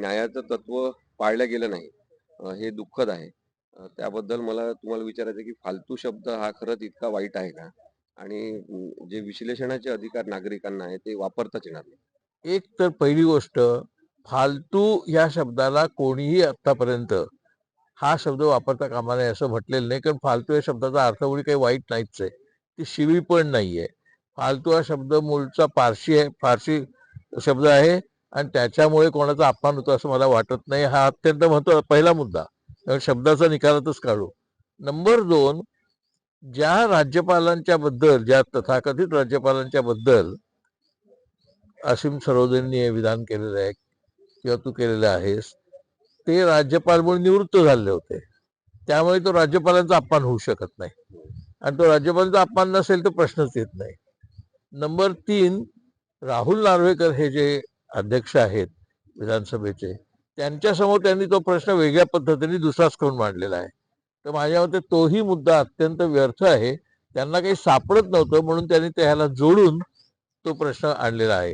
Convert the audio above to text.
न्यायाचं तत्व पाळलं गेलं नाही, हे दुःखद आहे. त्याबद्दल मला तुम्हाला विचारायचं आहे, की फालतू शब्द हा खरंच इतका वाईट आहे का? आणि जे विश्लेषणाचे अधिकार नागरिकांना आहे ते वापरताच येणार नाही. एक तर पहिली गोष्ट, फालतू या शब्दाला कोणीही आतापर्यंत हा शब्द वापरता कामा नये असं म्हटलेलं नाही. कारण फालतू या शब्दाचा अर्थावळी काही वाईट नाहीच आहे, ती शिवी पण नाहीये. फालतू हा शब्द मूळचा फारसी शब्द आहे आणि त्याच्यामुळे कोणाचा अपमान होतो असं मला वाटत नाही. हा अत्यंत महत्वाचा पहिला मुद्दा, शब्दाचा निकालातच काढू. नंबर 2, ज्या राज्यपालांच्या बद्दल, ज्या तथाकथित राज्यपालांच्या बद्दल असीम सरोदेंनी विधान केलेलं आहे किंवा तू केलेलं आहेस, ते राज्यपाल म्हणून निवृत्त झालेले होते. त्यामुळे तो राज्यपालांचा अपमान होऊ शकत नाही आणि तो राज्यपालांचा अपमान नसेल तर प्रश्नच येत नाही. नंबर 3, राहुल नार्वेकर हे जे अध्यक्ष आहेत विधानसभेचे, त्यांच्यासमोर त्यांनी तो प्रश्न वेगळ्या पद्धतीने दुसराच करून मांडलेला आहे. तर माझ्या मते तोही मुद्दा अत्यंत व्यर्थ आहे. त्यांना काही सापडत नव्हतं म्हणून त्यांनी त्याला जोडून तो प्रश्न आणलेला आहे.